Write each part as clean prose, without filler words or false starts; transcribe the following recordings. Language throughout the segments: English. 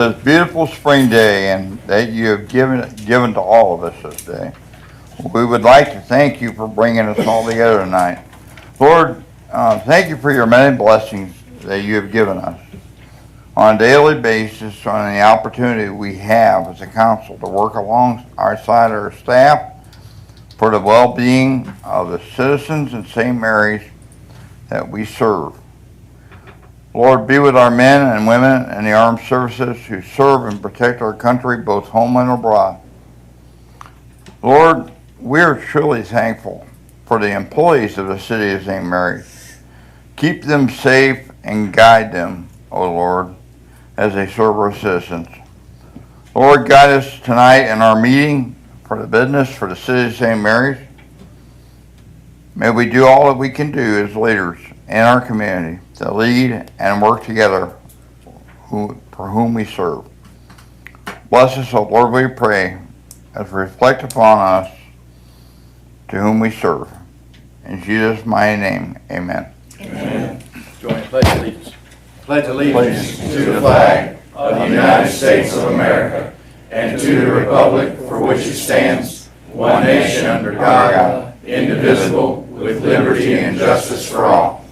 This beautiful spring day and that you have given to all of us this day. We would like to thank you for bringing us all together tonight. Lord, thank you for your many blessings that you have given us on a daily basis, on the opportunity we have as a council to work alongside our staff for the well-being of the citizens in St. Mary's that we serve. Lord, be with our men and women in the armed services who serve and protect our country, both home and abroad. Lord, we are truly thankful for the employees of the city of St. Mary's. Keep them safe and guide them, O Lord, as they serve our citizens. Lord, guide us tonight in our meeting for the business for the city of St. Mary's. May we do all that we can do as leaders in our community to lead and work together for whom we serve. Bless us, O Lord, we pray, as we reflect upon us to whom we serve. In Jesus' mighty name, amen. Amen. Join in pledge allegiance. Pledge allegiance to the flag of the United States of America and to the republic for which it stands, one nation under God, indivisible, with liberty and justice for all.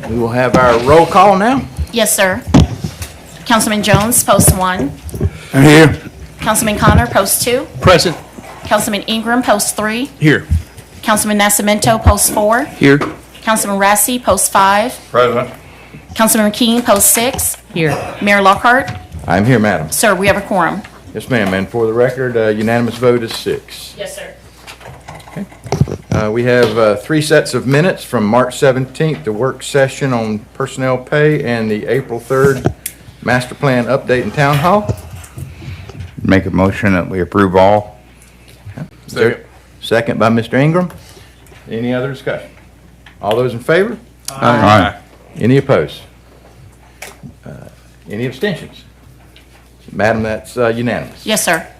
We will have our roll call now. Yes, sir. Councilman Jones, post 1. I'm here. Councilman Connor, post 2. Present. Councilman Ingram, post 3. Here. Councilman Nascimento, post 4. Here. Councilman Rassi, post 5. President. Councilman McKean, post 6. Here. Mayor Lockhart. I'm here, madam. Sir, we have a quorum. Yes, ma'am. And for the record, unanimous vote is 6. Yes, sir. We have 3 sets of minutes from March 17th, the work session on personnel pay, and the April 3rd master plan update in town hall. Make a motion that we approve all. Second by Mr. Ingram. Any other discussion? All those in favor? Aye. Any opposed? Any abstentions? Madam, that's unanimous. Yes, sir.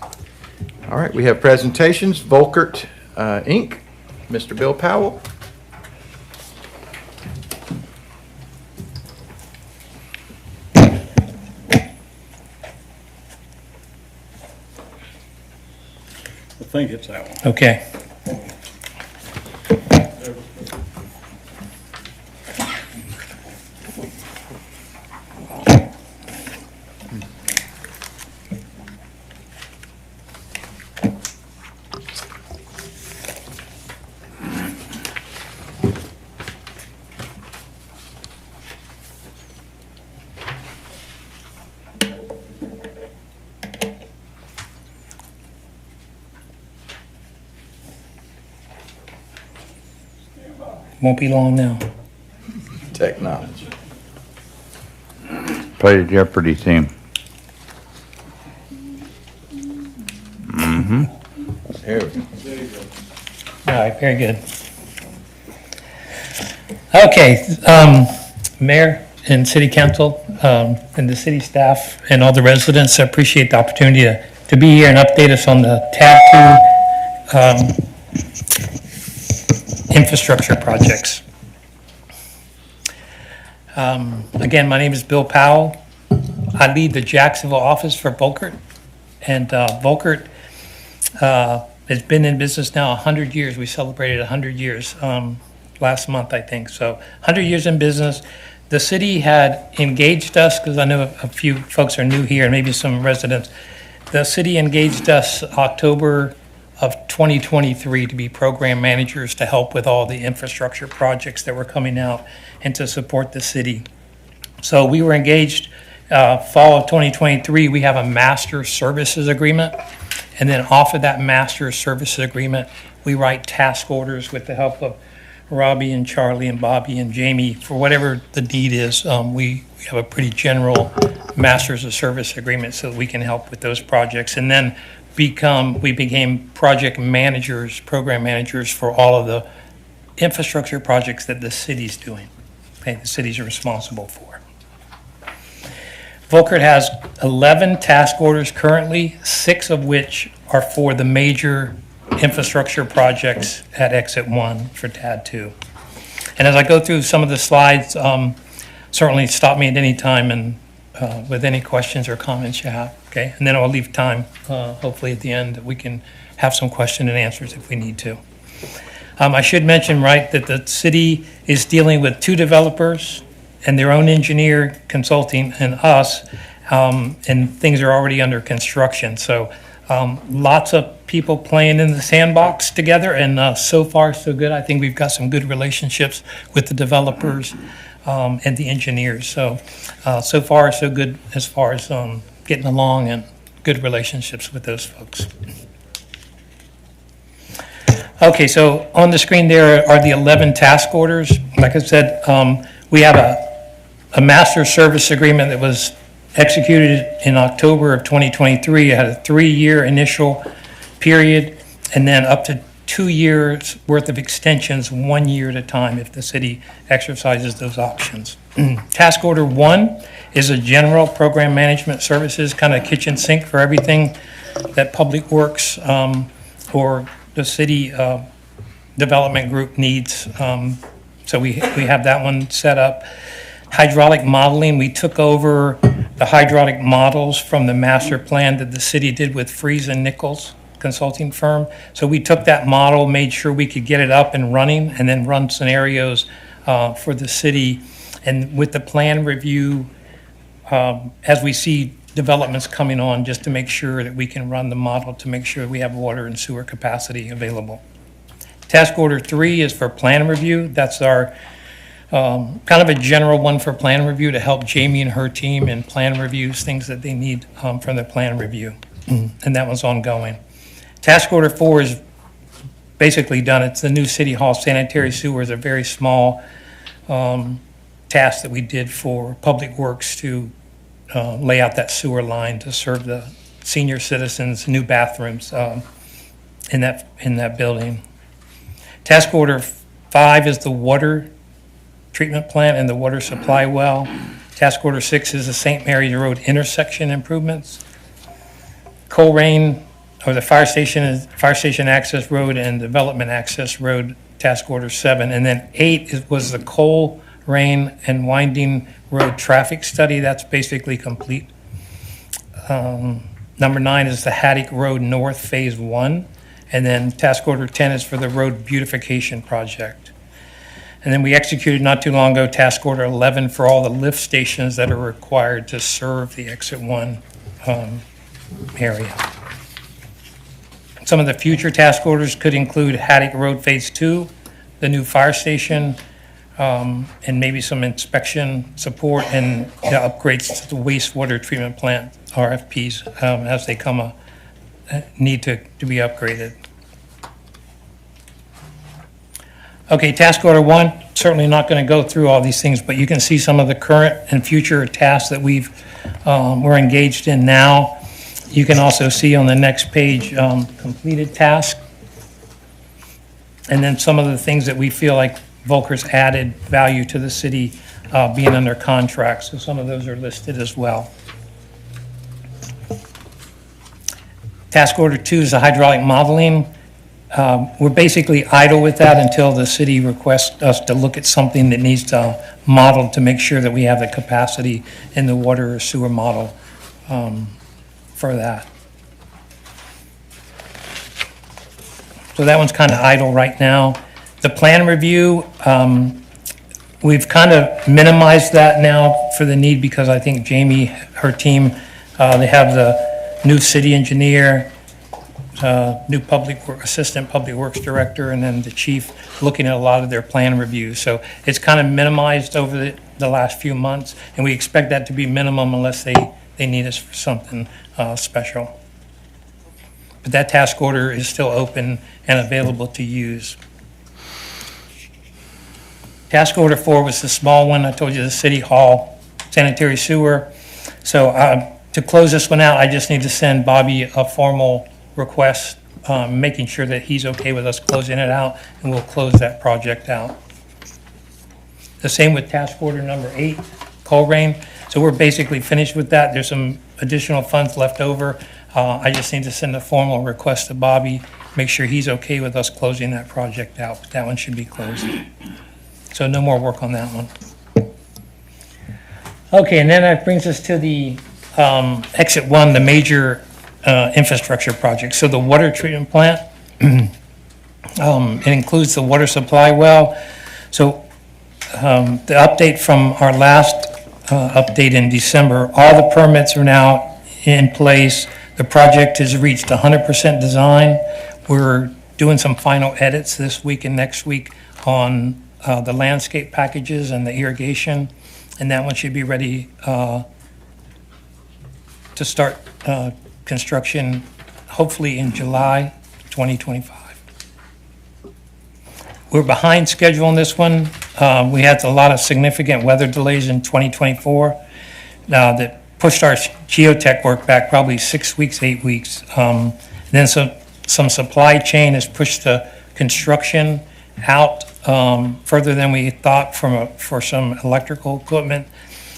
All right, we have presentations. Volkert, Inc., Mr. Bill Powell. I think it's that one. Okay. Won't be long now. Technology. Play the Jeopardy theme. There we go. All right, very good. Okay, Mayor and City Council, and the city staff and all the residents, I appreciate the opportunity to be here and update us on the TAD 2 infrastructure projects. Again, my name is Bill Powell. I lead the Jacksonville office for Volkert, and Volkert has been in business now 100 years. We celebrated 100 years last month, I think. So 100 years in business. The city had engaged us, because I know a few folks are new here, and maybe some residents. The city engaged us October of 2023 to be program managers to help with all the infrastructure projects that were coming out and to support the city. So we were engaged fall of 2023. We have a master services agreement. And then off of that master services agreement, we write task orders with the help of Robbie and Charlie and Bobby and Jamie for whatever the need is. We have a pretty general masters of service agreement so that we can help with those projects. And then we became project managers, program managers for all of the infrastructure projects that the city's doing. Okay, the cities are responsible for. Volkert has 11 task orders currently, 6 of which are for the major infrastructure projects at Exit 1 for TAD 2. And as I go through some of the slides, certainly stop me at any time and with any questions or comments you have, okay? And then I'll leave time, hopefully at the end, that we can have some question and answers if we need to. I should mention, right, that the city is dealing with 2 developers and their own engineer consulting and us, and things are already under construction. So lots of people playing in the sandbox together, and so far, so good. I think we've got some good relationships with the developers and the engineers. So, so far, so good as far as getting along and good relationships with those folks. Okay, so on the screen there are the 11 task orders. Like I said, we have a master service agreement that was executed in October of 2023. It had a 3-year initial period and then up to 2 years worth of extensions, 1 year at a time if the city exercises those options. Task order 1 is a general program management services, kind of kitchen sink for everything that Public Works or the city development group needs. So we have that one set up. Hydraulic modeling, we took over the hydraulic models from the master plan that the city did with Freeze and Nichols consulting firm. So we took that model, made sure we could get it up and running, and then run scenarios for the city. And with the plan review, as we see developments coming on, just to make sure that we can run the model to make sure we have water and sewer capacity available. Task order 3 is for plan review. That's our kind of a general one for plan review to help Jamie and her team in plan reviews, things that they need from the plan review. And that one's ongoing. Task order 4 is basically done. It's the new City Hall sanitary sewer is a very small task that we did for Public Works to lay out that sewer line to serve the senior citizens, new bathrooms in that building. Task order 5 is the water treatment plant and the water supply well. Task order 6 is the St. Mary's Road intersection improvements. Colerain, or the fire station access road and development access road, task order 7. And then 8 was the Colerain and Winding Road traffic study. That's basically complete. Number 9 is the Haddock Road North Phase 1. And then task order 10 is for the road beautification project. And then we executed not too long ago task order 11 for all the lift stations that are required to serve the Exit 1 area. Some of the future task orders could include Haddock Road Phase 2, the new fire station, and maybe some inspection support and upgrades to the wastewater treatment plant, RFPs, as they come need to be upgraded. Okay, task order 1, certainly not going to go through all these things, but you can see some of the current and future tasks that we're engaged in now. You can also see on the next page completed tasks, and then some of the things that we feel like Volker's added value to the city being under contract. So some of those are listed as well. Task order 2 is the hydraulic modeling. We're basically idle with that until the city requests us to look at something that needs to model to make sure that we have the capacity in the water or sewer model for that. So that one's kind of idle right now. The plan review, we've kind of minimized that now for the need because I think Jamie, her team, they have the new city engineer, new assistant public works director, and then the chief looking at a lot of their plan reviews. So it's kind of minimized over the last few months, and we expect that to be minimum unless they need us for something special. But that task order is still open and available to use. Task order 4 was the small one. I told you, the City Hall sanitary sewer. So to close this one out, I just need to send Bobby a formal request, making sure that he's okay with us closing it out, and we'll close that project out. The same with task order number 8, Colerain. So we're basically finished with that. There's some additional funds left over. I just need to send a formal request to Bobby, make sure he's okay with us closing that project out. But that one should be closed. So no more work on that one. Okay, and then that brings us to the exit one, the major infrastructure project. So the water treatment plant, it includes the water supply well. So the update from our last update in December, all the permits are now in place. The project has reached 100% design. We're doing some final edits this week and next week on the landscape packages and the irrigation. And that one should be ready to start construction hopefully in July 2025. We're behind schedule on this one. We had a lot of significant weather delays in 2024 that pushed our geotech work back probably 6 weeks, 8 weeks. Then some supply chain has pushed the construction out further than we thought for some electrical equipment.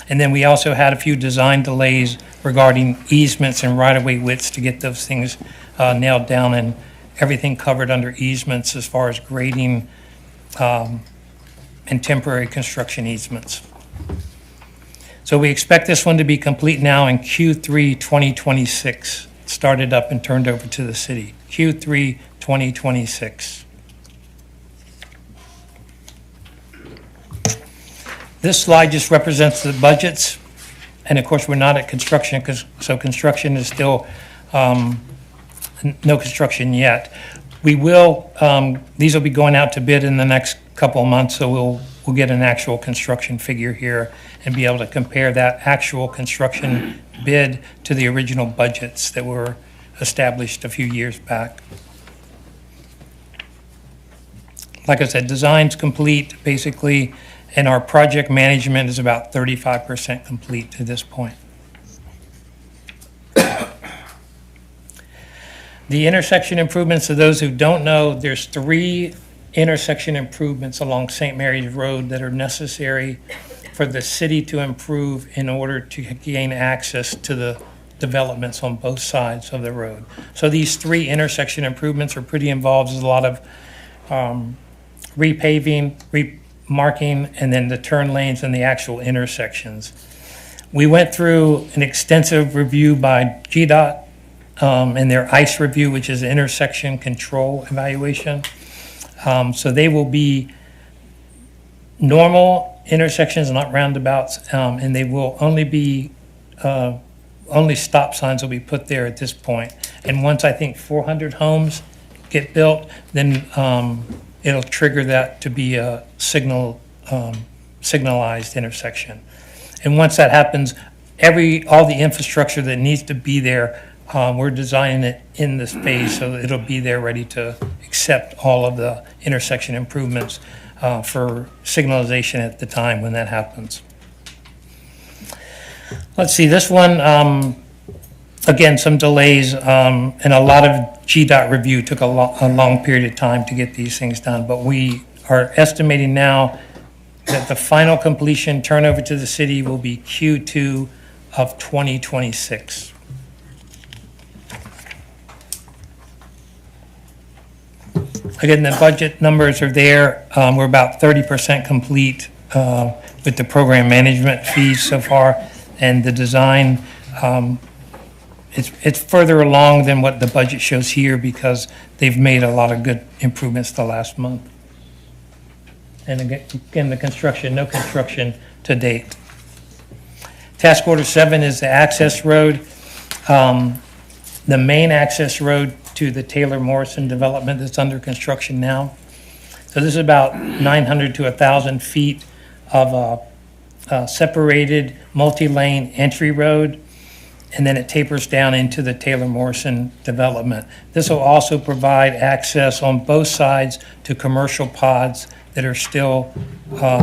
And then we also had a few design delays regarding easements and right-of-way widths to get those things nailed down and everything covered under easements as far as grading and temporary construction easements. So we expect this one to be complete now in Q3 2026. Started up and turned over to the city. Q3 2026. This slide just represents the budgets. And of course, we're not at construction, so construction is still, no construction yet. We will, these will be going out to bid in the next couple of months, so we'll get an actual construction figure here and be able to compare that actual construction bid to the original budgets that were established a few years back. Like I said, design's complete, basically, and our project management is about 35% complete to this point. The intersection improvements, to those who don't know, there's 3 intersection improvements along St. Mary's Road that are necessary for the city to improve in order to gain access to the developments on both sides of the road. So these 3 intersection improvements are pretty involved. There's a lot of repaving, remarking, and then the turn lanes and the actual intersections. We went through an extensive review by GDOT and their ICE review, which is intersection control evaluation. So they will be normal intersections, not roundabouts, and they will only be, only stop signs will be put there at this point. And once I think 400 homes get built, then it'll trigger that to be a signalized intersection. And once that happens, all the infrastructure that needs to be there, we're designing it in this phase so that it'll be there ready to accept all of the intersection improvements for signalization at the time when that happens. Let's see, this one, again, some delays, and a lot of GDOT review took a long period of time to get these things done, but we are estimating now that the final completion turnover to the city will be Q2 of 2026. Again, the budget numbers are there. We're about 30% complete with the program management fees so far, and the design, it's further along than what the budget shows here because they've made a lot of good improvements the last month. And again, the construction, no construction to date. Task Order 7 is the access road. The main access road to the Taylor Morrison development that's under construction now. So this is about 900 to 1,000 feet of a separated multi-lane entry road, and then it tapers down into the Taylor Morrison development. This will also provide access on both sides to commercial pods that are still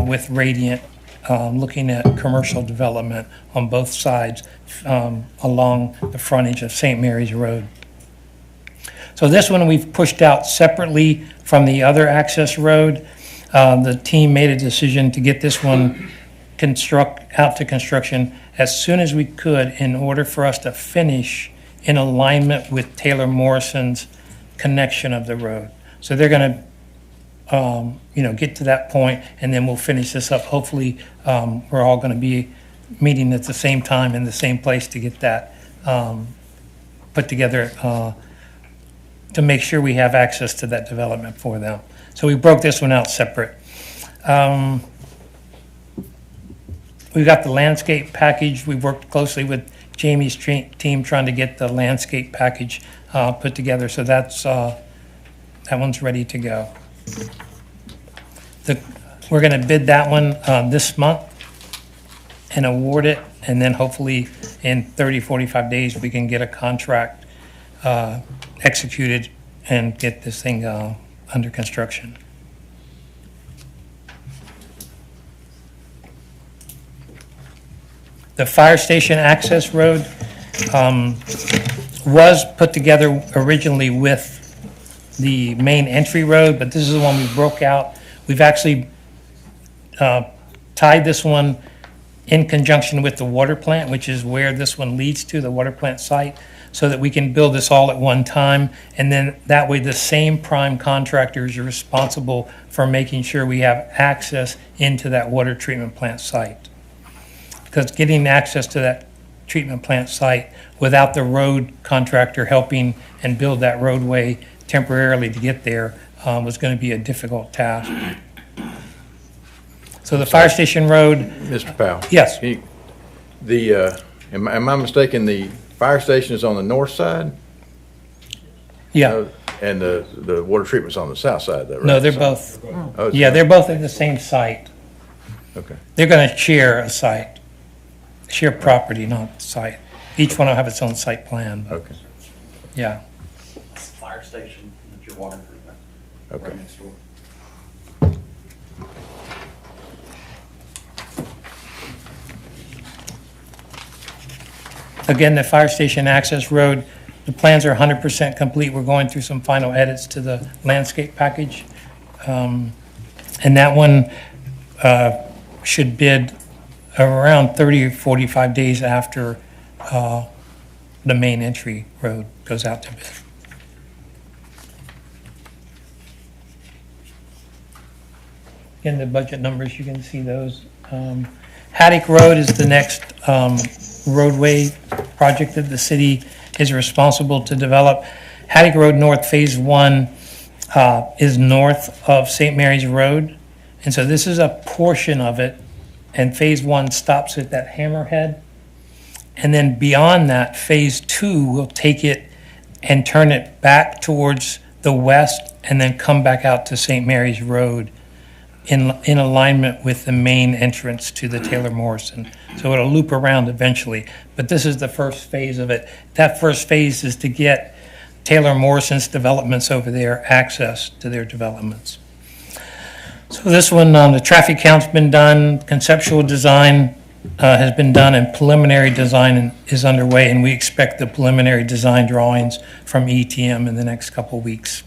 with Radiant, looking at commercial development on both sides along the frontage of St. Mary's Road. So this one we've pushed out separately from the other access road. The team made a decision to get this one out to construction as soon as we could in order for us to finish in alignment with Taylor Morrison's connection of the road. So they're going to get to that point, and then we'll finish this up. Hopefully, we're all going to be meeting at the same time in the same place to get that put together to make sure we have access to that development for them. So we broke this one out separate. We got the landscape package. We worked closely with Jamie's team trying to get the landscape package put together. So that's that one's ready to go. We're going to bid that one this month and award it, and then hopefully in 30, 45 days we can get a contract executed and get this thing under construction. The fire station access road was put together originally with the main entry road, but this is the one we broke out. We've actually tied this one in conjunction with the water plant, which is where this one leads to, the water plant site, so that we can build this all at one time. And then that way the same prime contractors are responsible for making sure we have access into that water treatment plant site. Because getting access to that treatment plant site without the road contractor helping and build that roadway temporarily to get there was going to be a difficult task. So the fire station road, Mr. Powell? yes, Am I mistaken, the fire station is on the north side? yeah. And the water treatment's on the south side, of that, right? No, they're both, Oh, it's- yeah, they're both at the same site. Okay. They're going to share a site, share property, not site. Each one will have its own site plan, Okay, yeah. Fire station, that's your water treatment, okay. right next door. Again, the fire station access road, the plans are 100% complete. We're going through some final edits to the landscape package. And that one should bid around 30 or 45 days after the main entry road goes out to bid. Again, the budget numbers, you can see those. Haddock Road is the next roadway project that the city is responsible to develop. Haddock Road North Phase 1 is north of St. Mary's Road. And so this is a portion of it, and Phase 1 stops at that hammerhead. And then beyond that, Phase 2 will take it and turn it back towards the west and then come back out to St. Mary's Road in alignment with the main entrance to the Taylor Morrison. So it'll loop around eventually, but this is the first phase of it. That first phase is to get Taylor Morrison's developments over there access to their developments. So this one, the traffic count's been done, conceptual design has been done, and preliminary design is underway, and we expect the preliminary design drawings from ETM in the next couple weeks.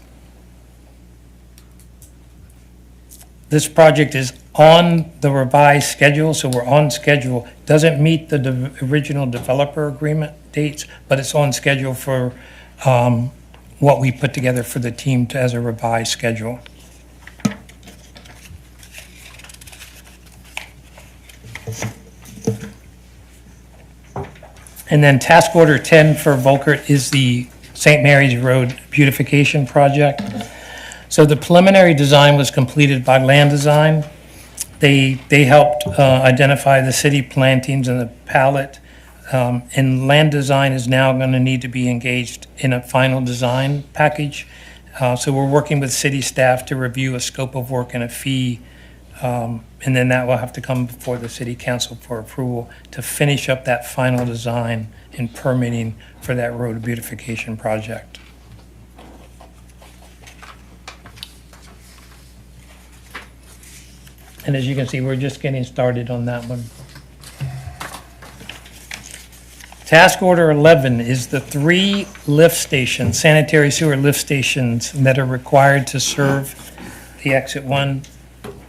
This project is on the revised schedule, so we're on schedule. Doesn't meet the original developer agreement dates, but it's on schedule for what we put together for the team as a revised schedule. And then task order 10 for Volkert is the St. Mary's Road beautification project. So the preliminary design was completed by Land Design. They helped identify the city plantings and the palette. And Land Design is now going to need to be engaged in a final design package. So we're working with city staff to review a scope of work and a fee. And then that will have to come before the city council for approval to finish up that final design and permitting for that road beautification project. And as you can see, we're just getting started on that one. Task order 11 is the 3 lift stations, sanitary sewer lift stations that are required to serve the Exit 1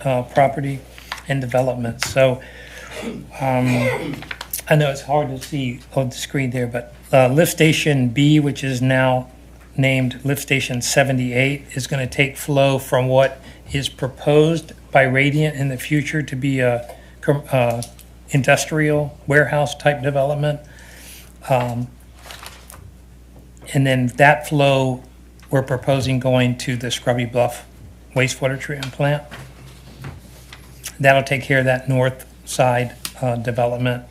property and development. So I know it's hard to see on the screen there, but lift station B, which is now named lift station 78, is going to take flow from what is proposed by Radiant in the future to be a industrial warehouse type development. And then that flow, we're proposing going to the Scrubby Bluff wastewater treatment plant. That'll take care of that north side development.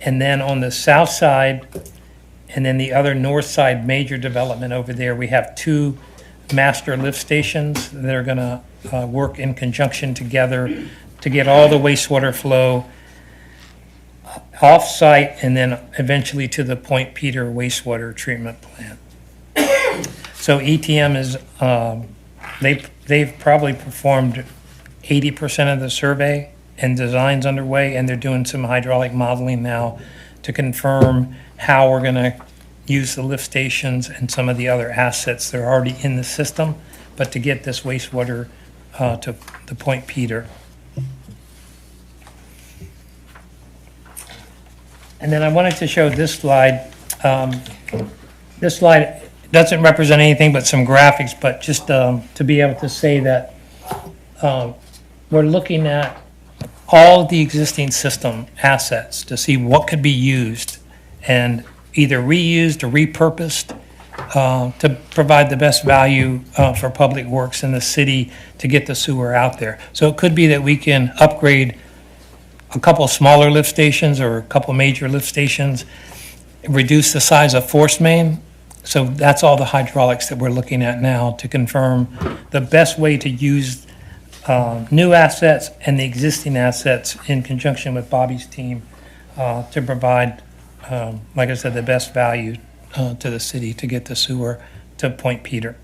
And then on the south side, and then the other north side major development over there, we have 2 master lift stations that are going to work in conjunction together to get all the wastewater flow off-site and then eventually to the Point Peter wastewater treatment plant. So ETM is, they've probably performed 80% of the survey and design's underway, and they're doing some hydraulic modeling now to confirm how we're going to use the lift stations and some of the other assets that are already in the system, but to get this wastewater to the Point Peter. And then I wanted to show this slide. This slide doesn't represent anything but some graphics, but just to be able to say that we're looking at all of the existing system assets to see what could be used and either reused or repurposed to provide the best value for public works in the city to get the sewer out there. So it could be that we can upgrade a couple smaller lift stations or a couple major lift stations, reduce the size of force main. So that's all the hydraulics that we're looking at now to confirm the best way to use new assets and the existing assets in conjunction with Bobby's team to provide, like I said, the best value to the city to get the sewer to Point Peter.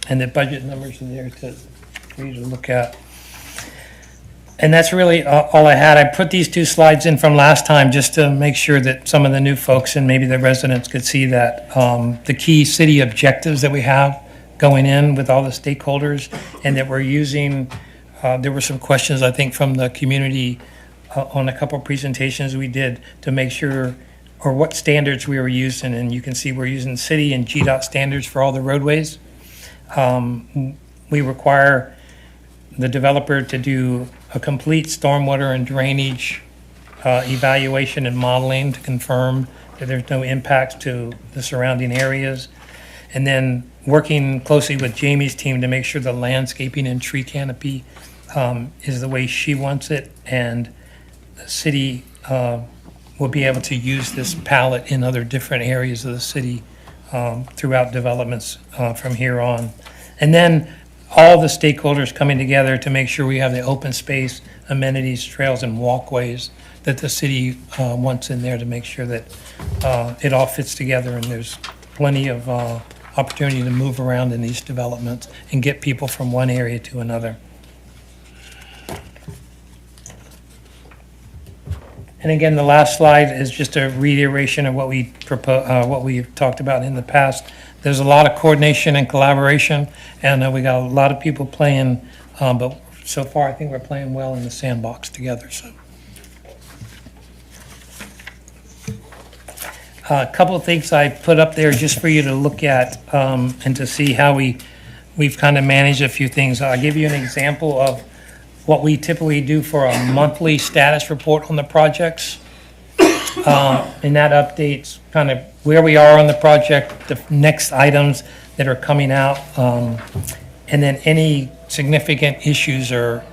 And the budget numbers are there for you to look at. And that's really all I had. I put these 2 slides in from last time just to make sure that some of the new folks and maybe the residents could see that the key city objectives that we have going in with all the stakeholders, and that we're using, there were some questions, I think, from the community on a couple of presentations we did to make sure, or what standards we were using. And you can see we're using city and GDOT standards for all the roadways. We require the developer to do a complete stormwater and drainage evaluation and modeling to confirm that there's no impacts to the surrounding areas. And then working closely with Jamie's team to make sure the landscaping and tree canopy is the way she wants it. And the city will be able to use this palette in other different areas of the city throughout developments from here on. And then all the stakeholders coming together to make sure we have the open space, amenities, trails, and walkways that the city wants in there to make sure that it all fits together and there's plenty of opportunity to move around in these developments and get people from one area to another. And again, the last slide is just a reiteration of what we what we've talked about in the past. There's a lot of coordination and collaboration, and we got a lot of people playing, but so far I think we're playing well in the sandbox together. So, a couple of things I put up there just for you to look at and to see how we've kind of managed a few things. I'll give you an example of what we typically do for a monthly status report on the projects. And that updates kind of where we are on the project, the next items that are coming out, and then any significant issues or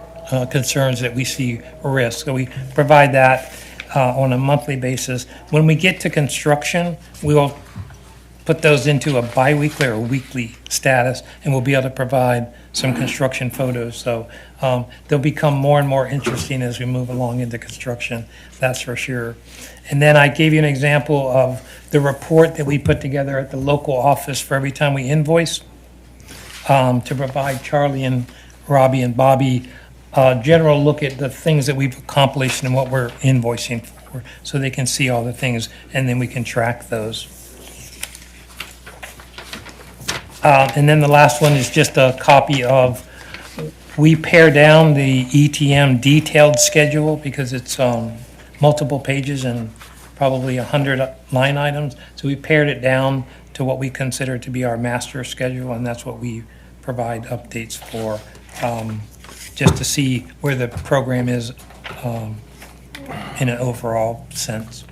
concerns that we see risk. So we provide that on a monthly basis. When we get to construction, we will put those into a biweekly or weekly status, and we'll be able to provide some construction photos. So they'll become more and more interesting as we move along into construction, that's for sure. And then I gave you an example of the report that we put together at the local office for every time we invoice to provide Charlie and Robbie and Bobby a general look at the things that we've accomplished and what we're invoicing for, so they can see all the things, and then we can track those. And then the last one is just a copy of, we pare down the ETM detailed schedule because it's multiple pages and probably 100 line items. So we pared it down to to what we consider to be our master schedule, and that's what we provide updates for, just to see where the program is in an overall sense.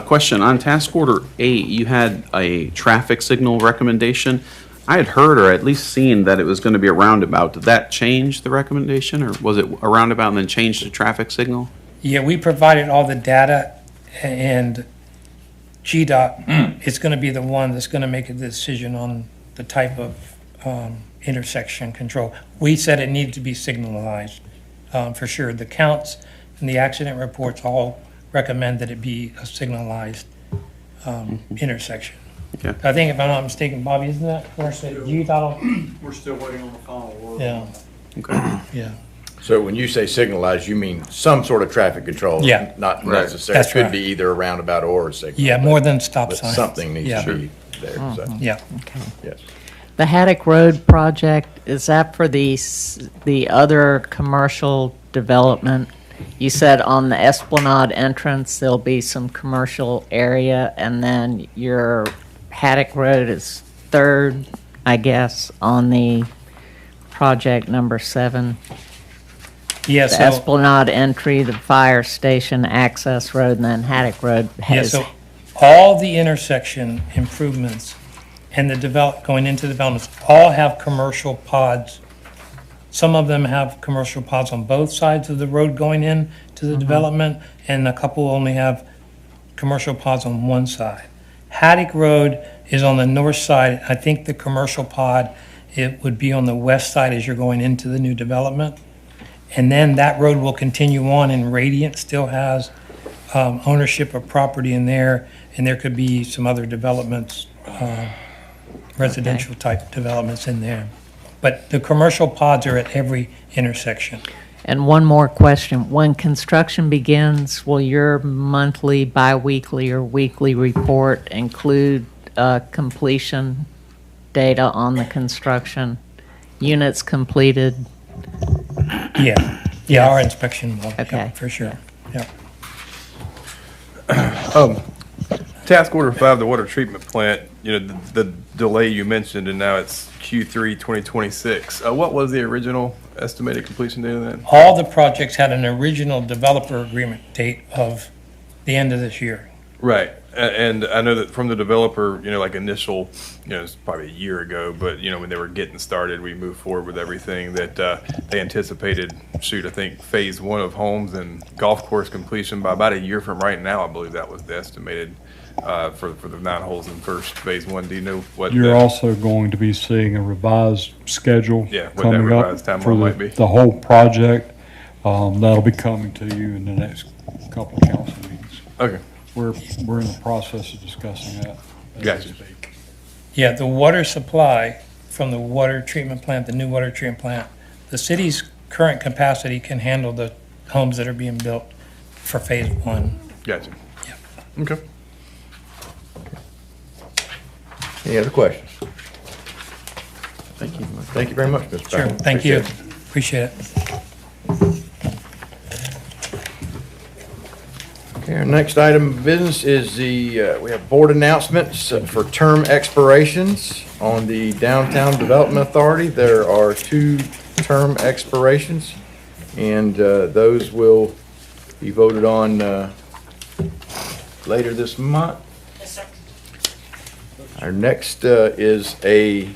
Question, on task order 8, you had a traffic signal recommendation. I had heard or at least seen that it was going to be a roundabout. Did that change the recommendation, or was it a roundabout and then changed to traffic signal? Yeah, we provided all the data, and GDOT is going to be the one that's going to make a decision on the type of intersection control. We said it needed to be signalized, for sure. The counts and the accident reports all recommend that it be a signalized intersection. Okay. I think if I'm not mistaken, Bobby, isn't that where GDOT? We're still waiting on the final word. Yeah, Okay. yeah. So when you say signalized, you mean some sort of traffic control? Yeah. Not Right. necessarily, That's it could right. be either a roundabout or a signal. Yeah, more than stop But signs. something needs Yeah. to be there, so, Yeah. yes. The Haddock Road project, is that for the other commercial development? You said on the Esplanade entrance, there'll be some commercial area, and then your Haddock Road is third, I guess, on the project number 7. Yeah, The so, Esplanade entry, the fire station access road, and then Haddock Road yeah, has, so all the intersection improvements and the going into developments all have commercial pods. Some of them have commercial pods on both sides of the road going in to the development, and a couple only have commercial pods on one side. Haddock Road is on the north side. I think the commercial pod, it would be on the west side as you're going into the new development. And then that road will continue on, and Radiant still has ownership of property in there, and there could be some other developments, residential type developments in there. But the commercial pods are at every intersection. and one more question. When construction begins, will your monthly, bi-weekly, or weekly report include completion data on the construction? Units completed? Yeah, our inspection will, yeah, Okay. for sure, yeah. Task order 5, the water treatment plant, the delay you mentioned, and now it's Q3 2026. What was the original estimated completion date of that? All the projects had an original developer agreement date of the end of this year. Right. And I know that from the developer, like initial, it's probably a year ago, but, when they were getting started, we moved forward with everything that they anticipated, I think phase 1 of homes and golf course completion by about a year from right now. I believe that was the estimated for the 9 holes in first phase 1. Do you know what? You're also going to be seeing a revised schedule Yeah, what that coming up revised timeline for might be. the whole project. That'll be coming to you in the next couple of council meetings. Okay. We're in the process of discussing that. as we Gotcha. speak. Yeah, the water supply from the water treatment plant, the new water treatment plant, the city's current capacity can handle the homes that are being built for phase 1. Gotcha. Yeah. Okay. Any other questions? Thank you. Thank you very much, Mr. Sure, Powell. thank you. Appreciate it. Appreciate it. Okay, our next item of business is we have board announcements for term expirations on the Downtown Development Authority. There are 2 term expirations, and those will be voted on later this month. Our next is a